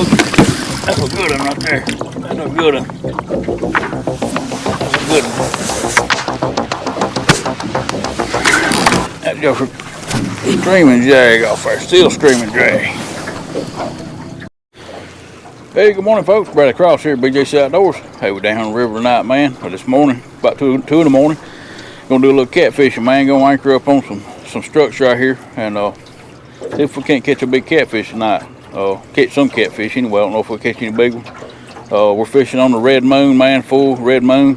That's a good one right there. That's a good one. That's a good one. That's just a screaming jag off there. Still screaming jag. Hey, good morning, folks. Bradley Cross here at BJC Outdoors. Hey, we're down on the river tonight, man. But this morning, about 2 in the morning, gonna do a little catfishing, man. Gonna anchor up on some structure out here and see if we can't catch a big catfish tonight. Catch some catfish anyway. I don't know if we'll catch any big ones. We're fishing on the red moon, man, full red moon.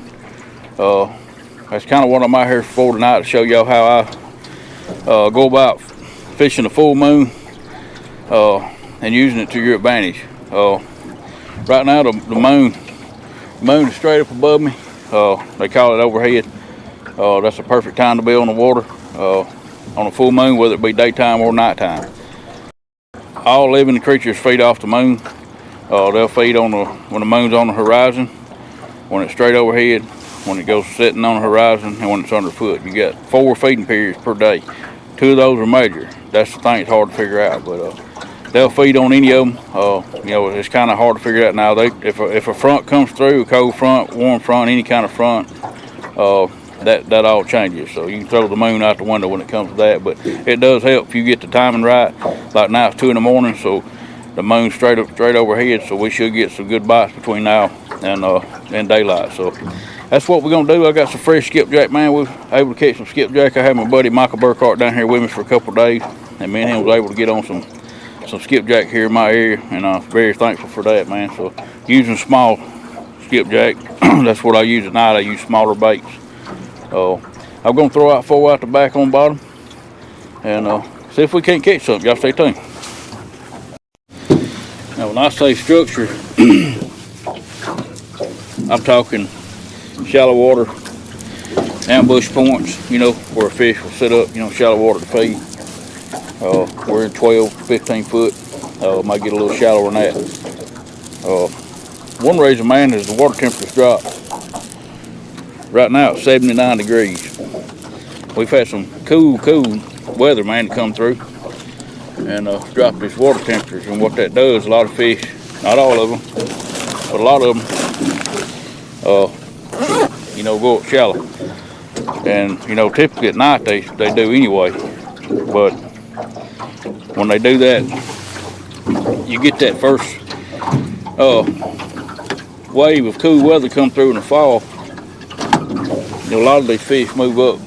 That's kind of what I'm out here for tonight, to show y'all how I go about fishing the full moon and using it to your advantage. Right now the moon is straight up above me. They call it overhead. That's a perfect time to be on the water on a full moon, whether it be daytime or nighttime. All living creatures feed off the moon. They'll feed when the moon's on the horizon, when it's straight overhead, when it goes setting on the horizon, and when it's underfoot. You got 4 feeding periods per day. 2 of those are major. That's the thing, it's hard to figure out, but they'll feed on any of them. It's kind of hard to figure out now. If a front comes through, a cold front, warm front, any kind of front, that all changes. So you can throw the moon out the window when it comes to that, but it does help if you get the timing right. Like now it's 2 in the morning, so the moon's straight overhead, so we should get some good bites between now and daylight. So that's what we're gonna do. I got some fresh skipjack, man. We were able to catch some skipjack. I had my buddy Michael Burkhart down here with me for a couple of days, and me and him was able to get on some skipjack here in my area, and I'm very thankful for that, man. So using small skipjack, that's what I use at night. I use smaller baits. I'm gonna throw out 4 out the back on bottom and see if we can't catch something. Y'all stay tuned. Now when I say structure, I'm talking shallow water, ambush points, where a fish will sit up, shallow water to feed. We're in 12, 15 foot. Might get a little shallower than that. One reason, man, is the water temperature's dropped. Right now it's 79 degrees. We've had some cool weather, man, to come through and drop these water temperatures. And what that does, a lot of fish, not all of them, but a lot of them, go up shallow. And typically at night they do anyway. But when they do that, you get that first wave of cool weather come through in the fall. A lot of these fish move up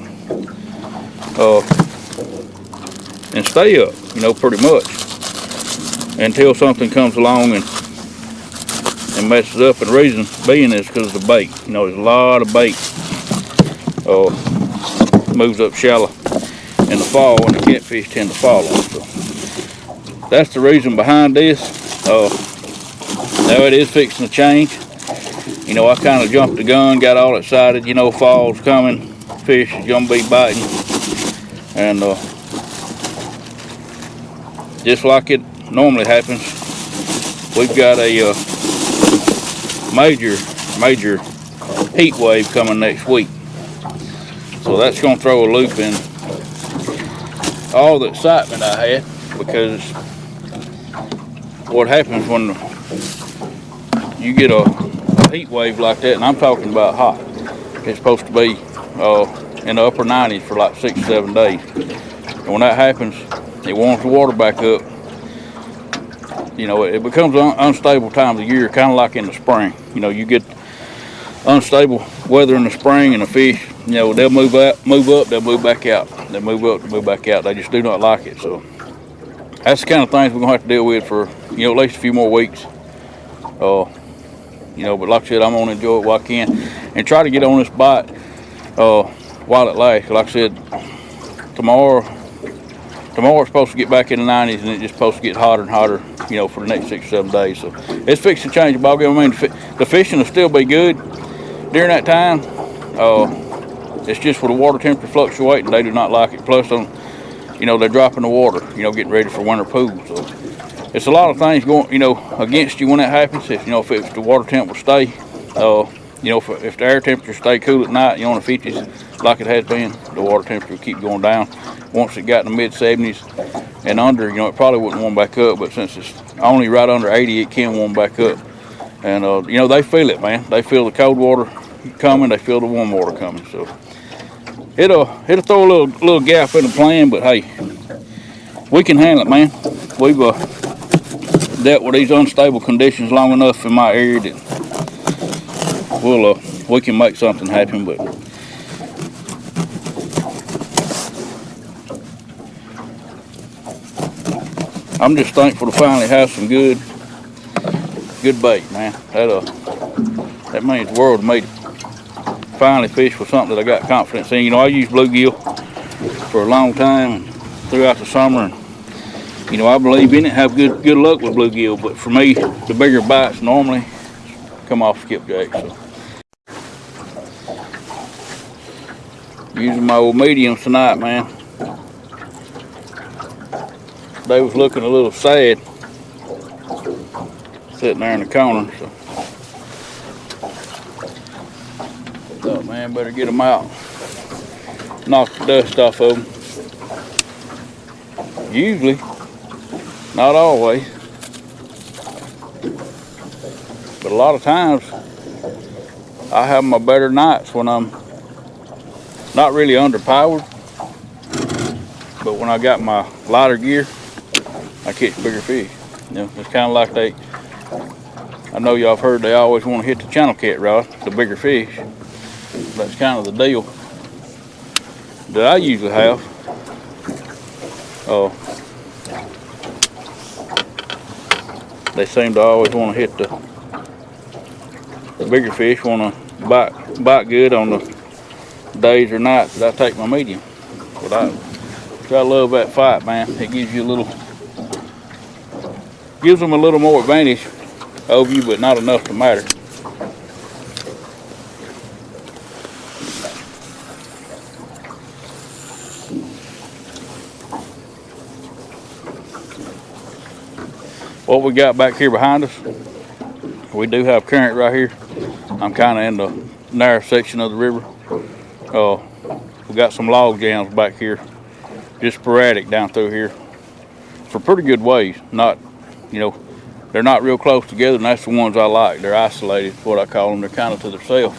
and stay up, pretty much until something comes along and messes up. And the reason being is because of the bait. There's a lot of bait moves up shallow in the fall, and the catfish tend to fall on. So that's the reason behind this. Now it is fixing to change. I kind of jumped the gun, got all excited. Fall's coming, fish is gonna be biting, and just like it normally happens, we've got a major heat wave coming next week. So that's gonna throw a loop in all the excitement I had, because what happens when you get a heat wave like that, and I'm talking about hot, it's supposed to be in the upper 90s for like 6-7 days. And when that happens, it warms the water back up. It becomes an unstable time of the year, kind of like in the spring. You get unstable weather in the spring, and the fish, they'll move up, they'll move back out. They'll move up, they'll move back out. They just do not like it. So that's the kind of things we're gonna have to deal with for at least a few more weeks. But like I said, I'm gonna enjoy it while I can and try to get on this bite while it lasts. Like I said, tomorrow it's supposed to get back in the 90s, and it's just supposed to get hotter and hotter, for the next 6-7 days. So it's fixing to change the ballgame. I mean, the fishing will still be good during that time. It's just with the water temperature fluctuating, they do not like it. Plus, they're dropping the water, getting ready for winter pools. So it's a lot of things going, against you when that happens. If the water temp will stay, if the air temperature stay cool at night, in the 50s, like it has been, the water temperature will keep going down. Once it got in the mid 70s, and under, you know, it probably wouldn't warm back up. But since it's only right under 80, it can warm back up. And you know, they feel it, man. They feel the cold water coming. They feel the warm water coming. So it'll throw a little gap in the plan, but hey, we can handle it, man. We've dealt with these unstable conditions long enough in my area that we can make something happen. But I'm just thankful to finally have some good bait, man. That means the world to me to finally fish with something that I got confidence in. You know, I used bluegill for a long time and throughout the summer, and you know, I believe in it, have good luck with bluegill. But for me, the bigger bites normally come off skipjack. So using my old mediums tonight, man. They was looking a little sad sitting there in the corner, so thought, man, better get them out, knock the dust off of them. Usually, not always, but a lot of times I have my better nights when I'm not really underpowered, but when I got my lighter gear, I catch bigger fish. You know, it's kind of like I know y'all have heard they always want to hit the channel cat rod, the bigger fish. That's kind of the deal that I usually have. They seem to always want to hit the bigger fish, want to bite good on the days or nights that I take my medium. But I love that fight, man. It gives them a little more advantage over you, but not enough to matter. What we got back here behind us, we do have current right here. I'm kind of in the narrow section of the river. We got some log jams back here, just sporadic down through here for pretty good ways. Not, you know, they're not real close together, and that's the ones I like. They're isolated, what I call them. They're kind of to themselves.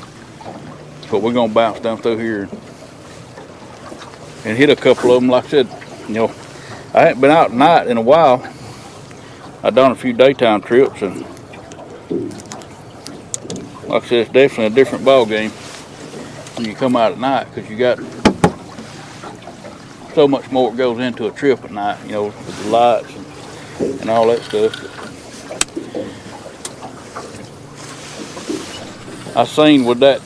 But we're gonna bounce down through here and hit a couple of them. Like I said, you know, I haven't been out at night in a while. I've done a few daytime trips, and like I said, it's definitely a different ball game when you come out at night, because you got so much more that goes into a trip at night, you know, with the lights and all that stuff. I seen with that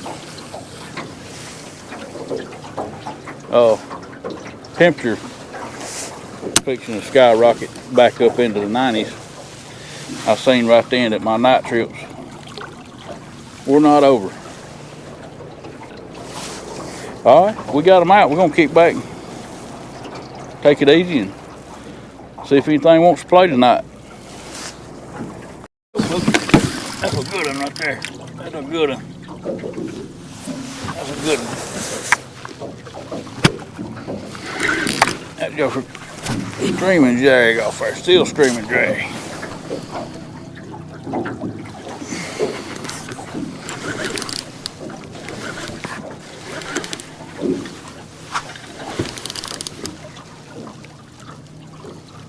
temperature fixing to skyrocket back up into the 90s, I seen right then that my night trips were not over. All right, we got them out. We're gonna kick back and take it easy and see if anything wants to play tonight. That's a good one right there. That's a good one. That's a good one. That joker screaming jag off there, still screaming drag.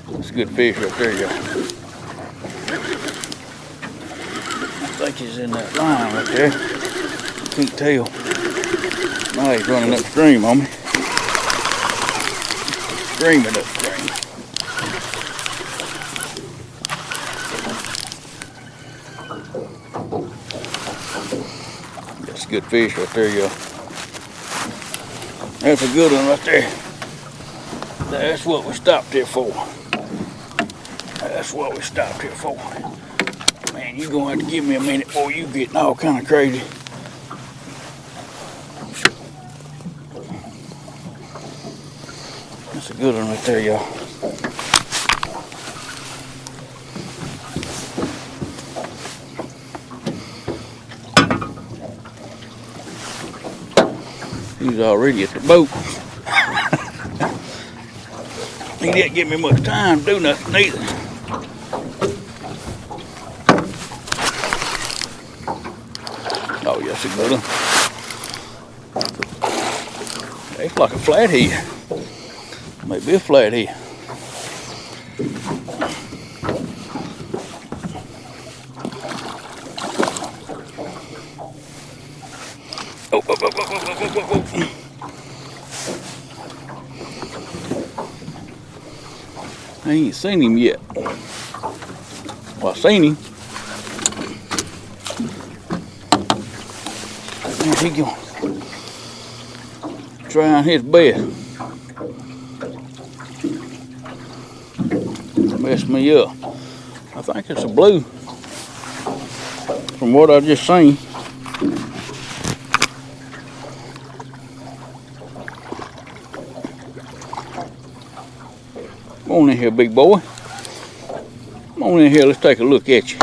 That's a good fish right there, y'all. I think he's in that line right there. Can't tell. Now he's running upstream on me. Screaming upstream. That's a good fish right there, y'all. That's a good one right there. That's what we stopped here for. That's what we stopped here for. Man, you're gonna have to give me a minute before you getting all kind of crazy. That's a good one right there, y'all. He's already at the boat. He didn't give me much time to do nothing neither. Oh, yes, a good one. It's like a flathead. Maybe a flathead. Oh. I ain't seen him yet. Well, I seen him. There he go. Trying his best. Messed me up. I think it's a blue. From what I just seen. Come on in here, big boy. Come on in here, let's take a look at you.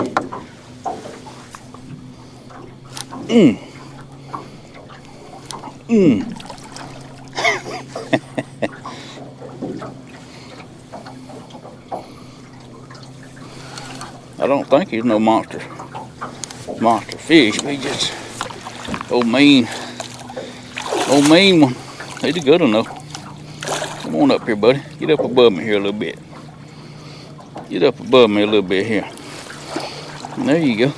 I don't think he's no monster fish, but he's just old mean one. He's a good one though. Come on up here, buddy. Get up above me here a little bit. Get up above me a little bit here. And there you go.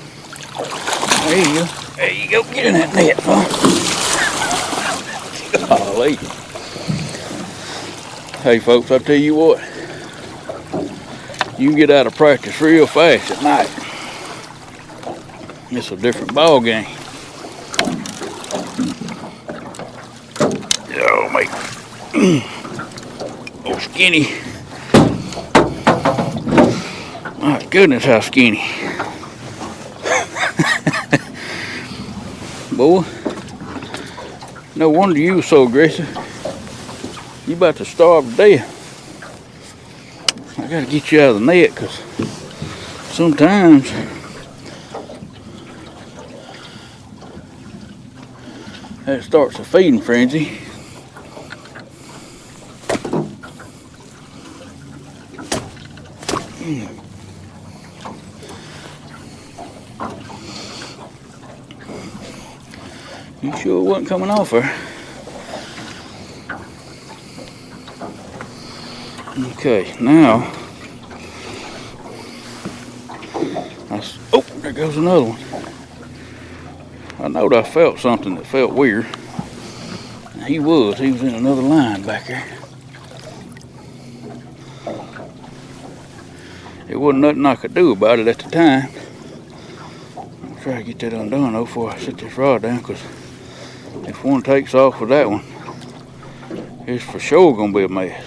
There you go. There you go. Get in that net, huh? Golly. Hey, folks, I tell you what. You can get out of practice real fast at night. It's a different ball game. Oh, mate. Oh, skinny. My goodness, how skinny. Boy, no wonder you were so aggressive. You about to starve to death. I gotta get you out of the net, because sometimes that starts a feeding frenzy. You sure it wasn't coming off her? Okay, now, oh, there goes another one. I knowed I felt something that felt weird. He was in another line back there. There wasn't nothing I could do about it at the time. I'll try to get that undone though before I set this rod down, because if one takes off with that one, it's for sure gonna be a mess.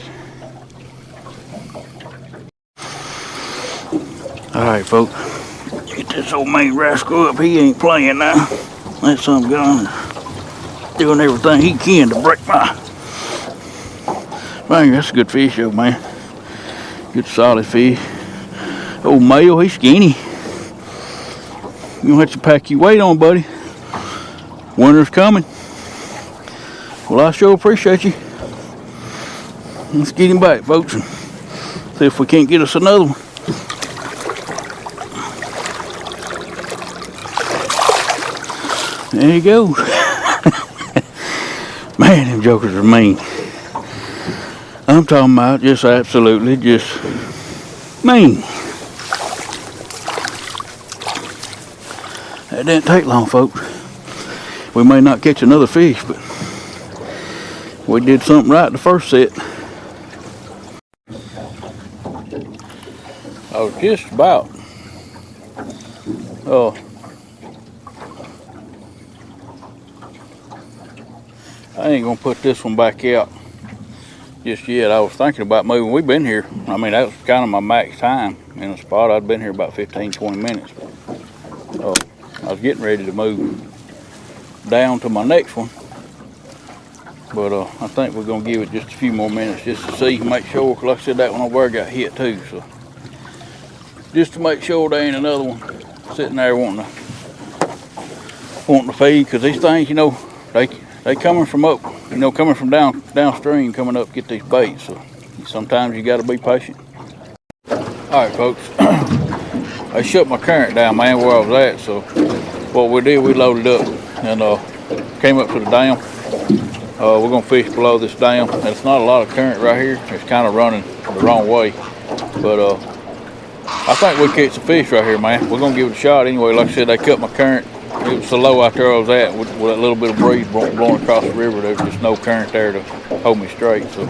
Alright, folks, get this old main rascal up. He ain't playing now. That some gun doing everything he can to break my. Man, that's a good fish, though, man. Good solid fish. Old male, he's skinny. You gonna have to pack your weight on, buddy. Winter's coming. Well, I sure appreciate you. Let's get him back, folks, and see if we can't get us another one. There you go. Man, them jokers are mean. I'm talking about just absolutely just mean. That didn't take long, folks. We may not catch another fish, but we did something right the first set. I was just about. Oh. I ain't gonna put this one back out just yet. I was thinking about moving. We've been here. I mean, that was kind of my max time in the spot. I'd been here about 15-20 minutes. So I was getting ready to move down to my next one. But I think we're gonna give it just a few more minutes just to see, make sure. Like I said, that one over there got hit too. So just to make sure there ain't another one sitting there wanting to feed, because these things, you know, they coming from up, you know, coming from downstream, coming up to get these baits. So sometimes you got to be patient. All right, folks. I shut my current down, man, where I was at. So what we did, we loaded up and came up to the dam. We're gonna fish below this dam. It's not a lot of current right here. It's kind of running the wrong way, but I think we'll catch a fish right here, man. We're gonna give it a shot anyway. Like I said, they cut my current. It was so low out there I was at with that little bit of breeze blowing across the river. There was just no current there to hold me straight. So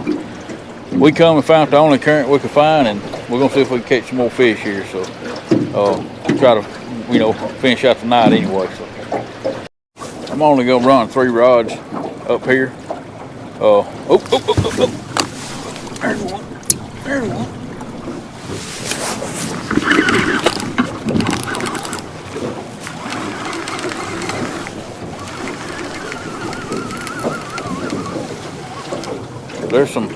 we come and found the only current we could find, and we're gonna see if we can catch some more fish here. So try to, finish out the night anyway. So I'm only gonna run 3 rods up here. There's one. There's one. There's some.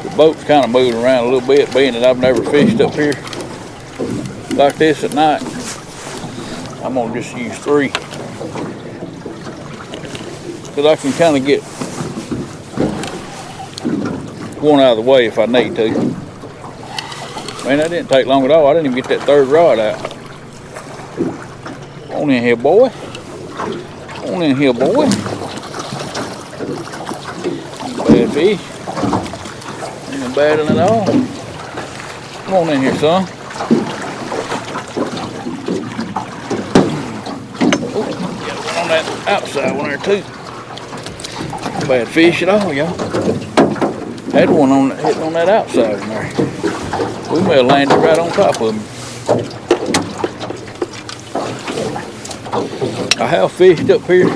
The boat's kind of moving around a little bit, being that I've never fished up here like this at night. I'm gonna just use 3 because I can kind of get one out of the way if I need to. Man, that didn't take long at all. I didn't even get that 3rd rod out. On in here, boy. On in here, boy. Bad fish. Ain't bad at all. Come on in here, son. Oh, got one on that outside one there too. Bad fish at all, y'all. Had one on hitting on that outside one there. We may have landed right on top of him. I have fished up here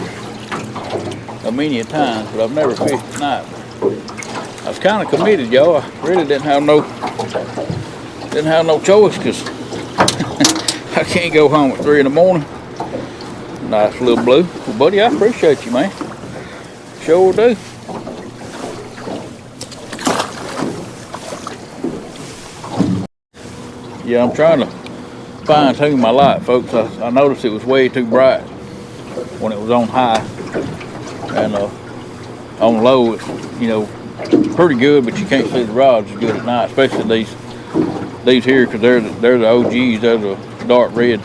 a many times, but I've never fished at night. I was kind of committed, y'all. I really didn't have no choice because I can't go home at 3 in the morning. Nice little blue. Well, buddy, I appreciate you, man. Sure do. Yeah, I'm trying to fine tune my light, folks. I noticed it was way too bright when it was on high, and on low it's pretty good, but you can't see the rods as good at night, especially these here, because they're the OGs. They're the dark red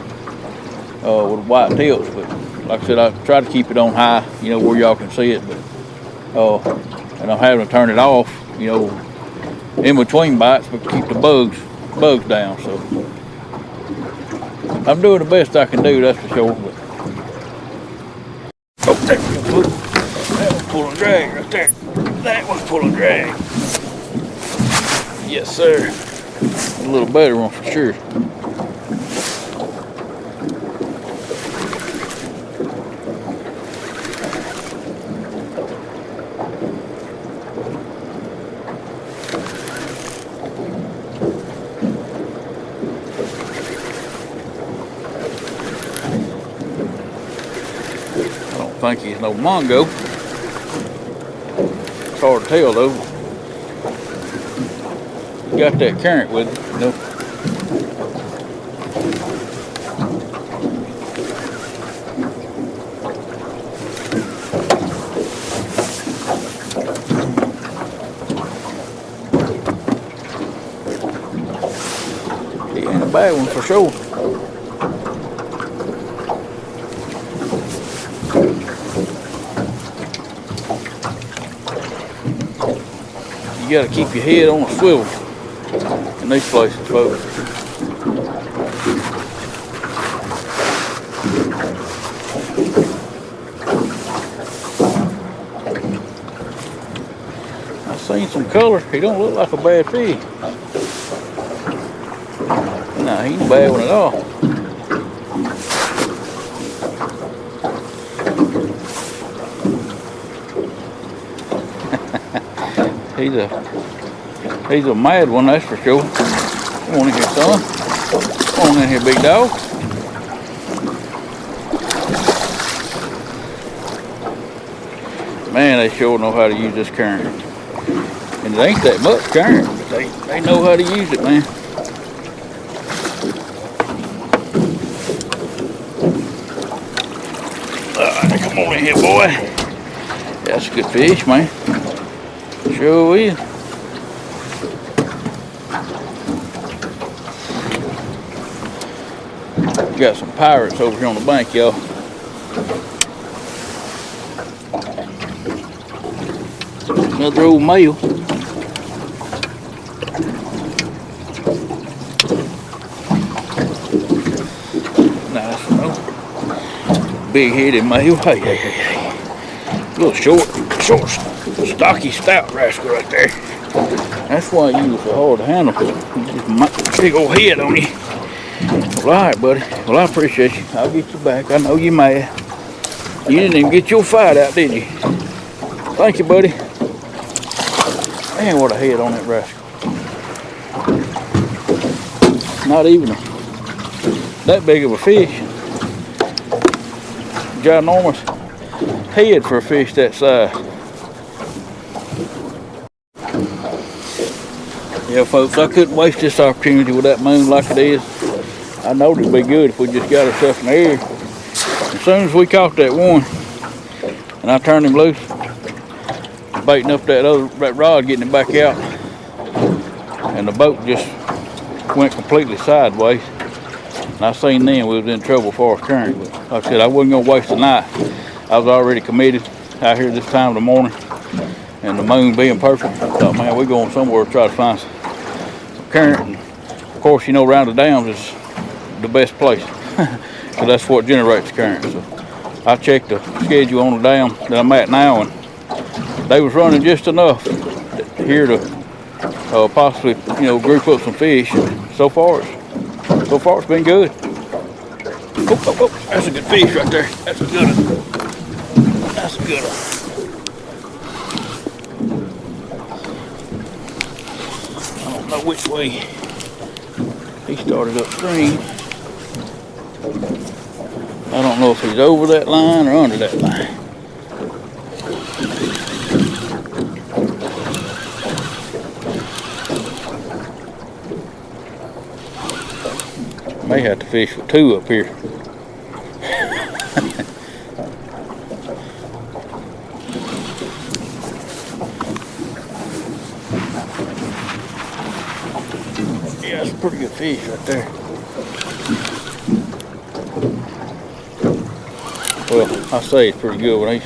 with white tips. But like I said, I try to keep it on high, where y'all can see it. But and I'm having to turn it off, in between bites, but keep the bugs down. So I'm doing the best I can do, that's for sure. But that was pulling drag right there. That was pulling drag. Yes, sir. A little better one for sure. I think he's no Mongo. It's hard to tell though. Got that current with it, He ain't a bad one for sure. You gotta keep your head on a swivel in these places, folks. I've seen some color. He don't look like a bad fish. Nah, he ain't a bad one at all. He's a mad one, that's for sure. Come on in here, son. Come on in here, big dog. Man, they sure know how to use this current. And it ain't that much current, but they know how to use it, man. All right, come on in here, boy. That's a good fish, man. Sure is. Got some pirates over here on the bank, y'all. Another old male. Nice, big-headed male. Hey. Little short, stocky, stout rascal right there. That's why you was so hard to handle. Just big old head on you. Well, all right, buddy. Well, I appreciate you. I'll get you back. I know you're mad. You didn't even get your fight out, did you? Thank you, buddy. Man, what a head on that rascal. Not even that big of a fish. Ginormous head for a fish that size. Yeah, folks, I couldn't waste this opportunity with that moon like it is. I know it'd be good if we just got ourselves in the air. As soon as we caught that one, and I turned him loose, baiting up that rod, getting it back out, and the boat just went completely sideways. And I seen then we was in trouble for our current. But like I said, I wasn't gonna waste the night. I was already committed out here this time of the morning, and the moon being perfect, I thought, man, we're going somewhere to try to find some current. And of course, you know, around the dams is the best place, because that's what generates current. So I checked the schedule on the dam that I'm at now, and they was running just enough here to possibly, you know, group up some fish. So far it's been good. Oh, that's a good fish right there. That's a good one. That's a good one. I don't know which way he started upstream. I don't know if he's over that line or under that line. May have to fish with two up here. Yeah, that's a pretty good fish right there. Well, I say it's pretty good when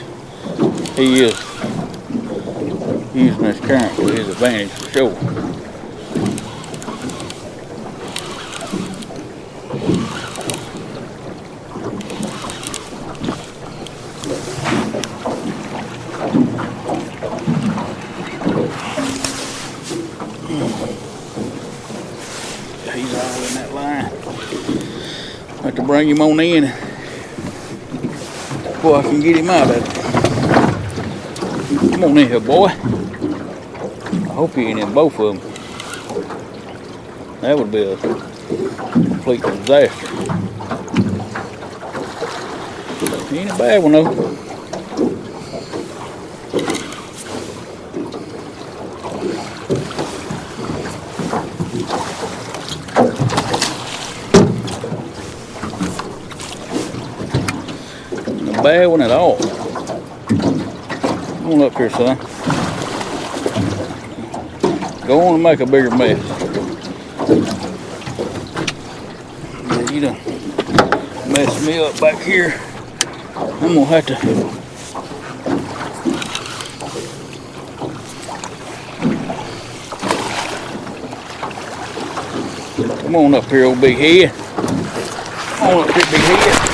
he is using this current to his advantage for sure. He's all in that line. I have to bring him on in before I can get him out of it. Come on in here, boy. I hope he ain't in both of them. That would be a complete disaster. He ain't a bad one though. Bad one at all. Come on up here, son. Go on and make a bigger mess. Yeah, you done messed me up back here. I'm gonna have to come on up here, old big head. Come on up here, big head.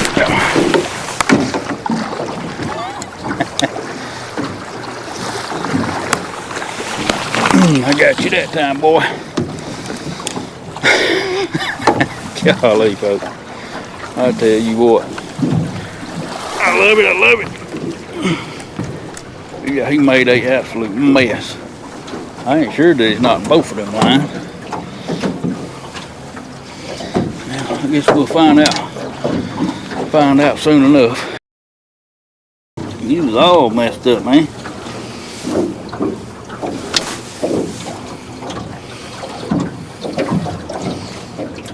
I got you that time, boy. Golly, folks. I tell you what. I love it. Yeah, he made an absolute mess. I ain't sure that he's not in both of them lines. Now, I guess we'll find out soon enough. He was all messed up, man.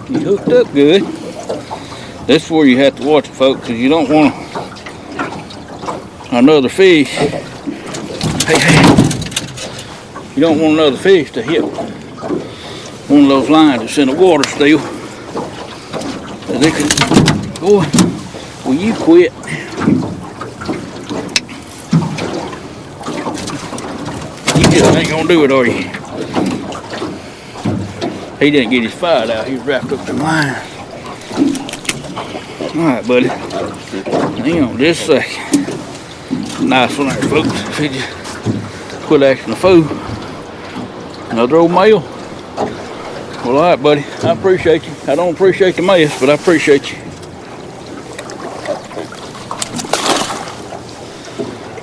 He hooked up good. That's where you have to watch it, folks, because you don't want another fish Hey, you don't want another fish to hit one of those lines that's in the water still. They could, boy, will you quit? You just ain't gonna do it, are you? He didn't get his fight out. He was wrapped up in line. All right, buddy. Hang on just a second. Nice one there, folks. If he just quit acting a fool. Another old male. Well, all right, buddy. I appreciate you. I don't appreciate the mess, but I appreciate you.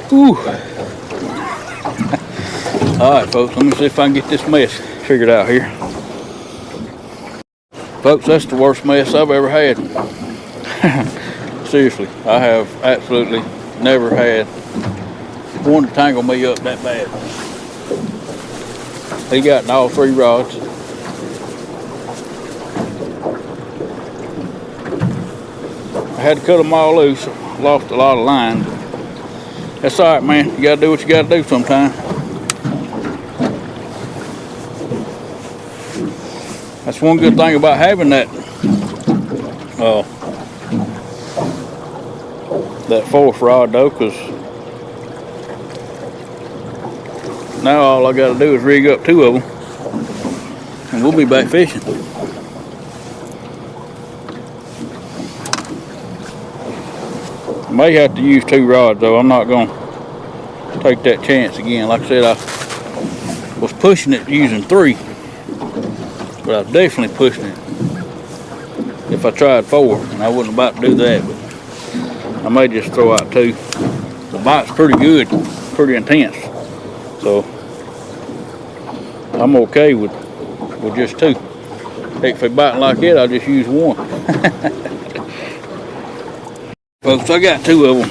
Whew. All right, folks. Let me see if I can get this mess figured out here. Folks, that's the worst mess I've ever had. Seriously, I have absolutely never had one to tangle me up that bad. He got all 3 rods. I had to cut them all loose. Lost a lot of line. That's all right, man. You gotta do what you gotta do sometimes. That's one good thing about having that that 4th rod though, because now all I gotta do is rig up 2 of them and we'll be back fishing. I may have to use 2 rods though. I'm not gonna take that chance again. Like I said, I was pushing it using 3. But I was definitely pushing it if I tried 4, and I wasn't about to do that, but I may just throw out 2. The bite's pretty good, pretty intense, so I'm okay with just 2. Heck, if they biting like that, I'll just use 1. Folks, I got 2 of them.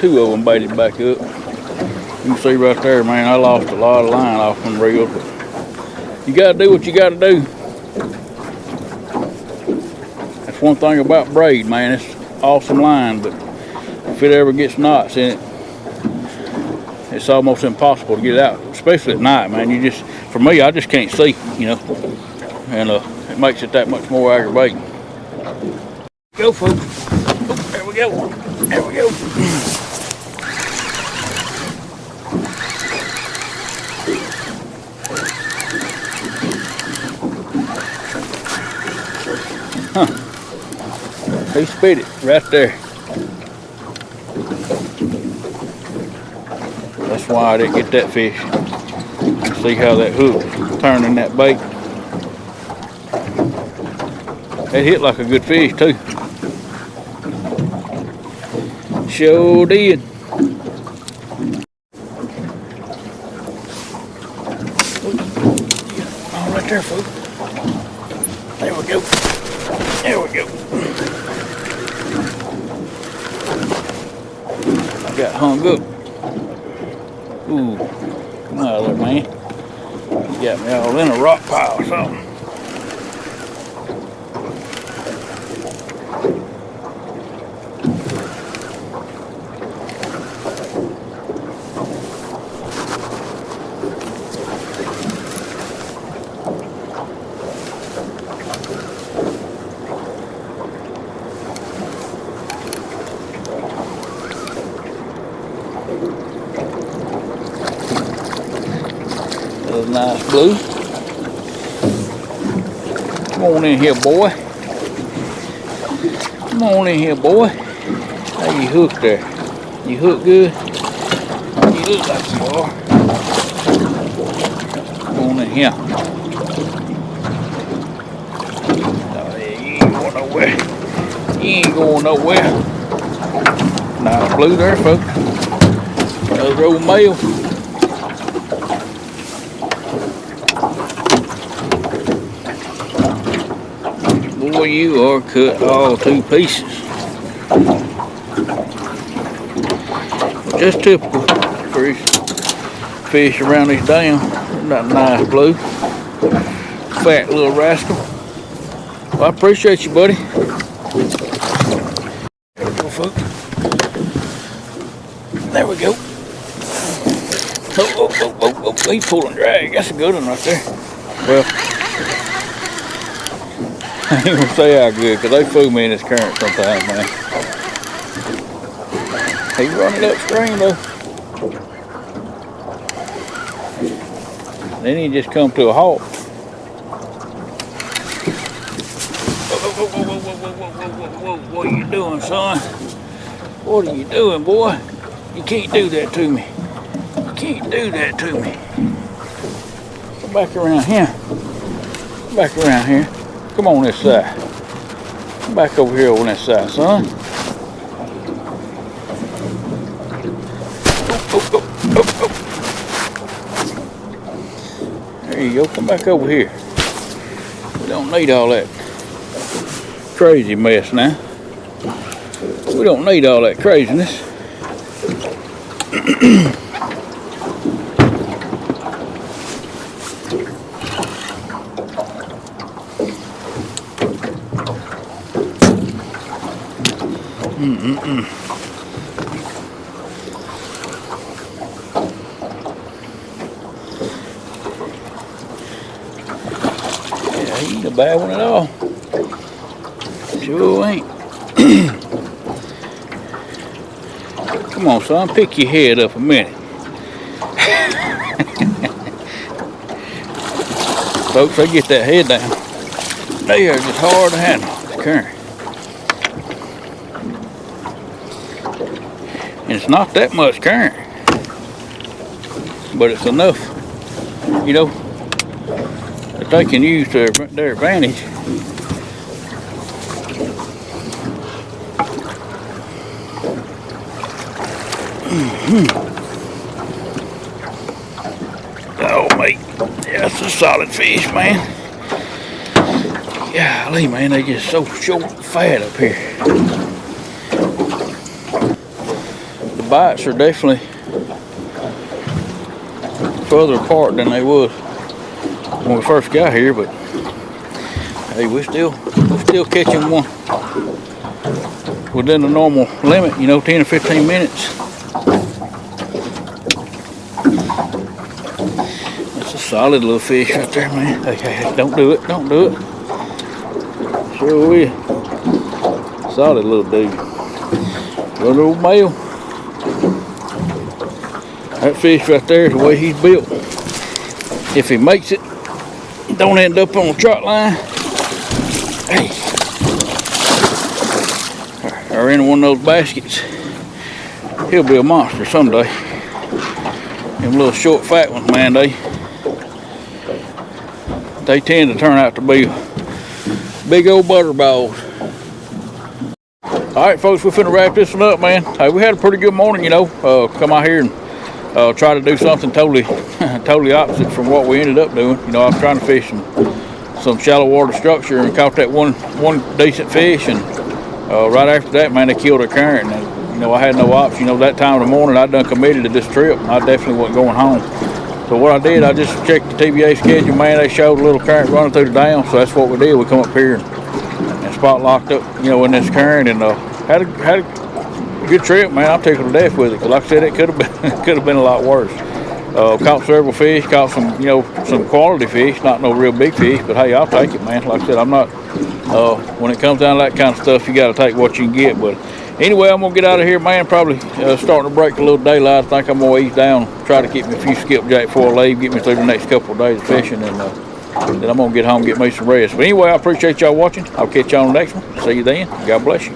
2 of them baited back up. You can see right there, man, I lost a lot of line off them reels. You gotta do what you gotta do. That's one thing about braid, man. It's awesome line, but if it ever gets knots in it, it's almost impossible to get it out, especially at night, man. You just, for me, I just can't see, you know, and it makes it that much more aggravating. Go, folks. Oh, there we go. There we go. Huh. He spit it right there. That's why I didn't get that fish. See how that hook turning that bait. It hit like a good fish too. Sure did. All right there, folks. There we go. There we go. I got hung up. Ooh, come out of there, man. You got me all in a rock pile or something. Nice blue. Come on in here, boy. Come on in here, boy. How you hooked there? You hooked good? You look like you are. Come on in here. Oh, yeah, you ain't going nowhere. You ain't going nowhere. Nice blue there, folks. Another old male. Boy, you are cut all 2 pieces. Just typical for fish around these dams. That nice blue. Fat little rascal. Well, I appreciate you, buddy. There we go, folks. There we go. Oh, he's pulling drag. That's a good one right there. Well, I ain't gonna say how good, because they fool me in this current sometimes, man. He's running upstream though. Then he just come to a halt. Whoa, what are you doing, son? What are you doing, boy? You can't do that to me. You can't do that to me. Come back around here. Come back around here. Come on this side. Come back over here on this side, son. Oh. There you go. Come back over here. We don't need all that crazy mess now. We don't need all that craziness. Yeah, he ain't a bad one at all. Sure ain't. Come on, son, pick your head up a minute. Folks, they get that head down. They are just hard to handle, the current. And it's not that much current, but it's enough, you know, that they can use to their advantage. Oh, mate, that's a solid fish, man. Golly, man, they just so short and fat up here. The bites are definitely further apart than they was when we first got here, but hey, we're still catching one within the normal limit, you know, 10 or 15 minutes. That's a solid little fish right there, man. Hey, don't do it, don't do it. Sure will. Solid little dude. Good old male. That fish right there is the way he's built. If he makes it, don't end up on the trot line, hey, or in one of those baskets, he'll be a monster someday. Them little short fat ones, man, they tend to turn out to be big old butter balls. All right, folks, we're finna wrap this one up, man. Hey, we had a pretty good morning, you know. Come out here and try to do something totally opposite from what we ended up doing. You know, I was trying to fish some shallow water structure and caught that one decent fish, and right after that, man, they killed a current. And you know, I had no option. You know, that time of the morning, I'd done committed to this trip, and I definitely wasn't going home. So what I did, I just checked the TVA schedule, man. They showed a little current running through the dam, so that's what we did. We come up here and spot locked up, you know, in this current, and had a good trip, man. I'm tickled to death with it. Cause like I said, it could have been a lot worse. Caught several fish, caught some, you know, some quality fish, not no real big fish, but hey, I'll take it, man. Like I said, I'm not. When it comes down to that kind of stuff, you got to take what you can get. But anyway, I'm gonna get out of here, man. Probably starting to break a little daylight. I think I'm gonna ease down, try to get me a few skipjack before I leave, get me through the next couple of days of fishing, and then I'm gonna get home and get me some rest. But anyway, I appreciate y'all watching. I'll catch y'all on the next one. See you then. God bless you.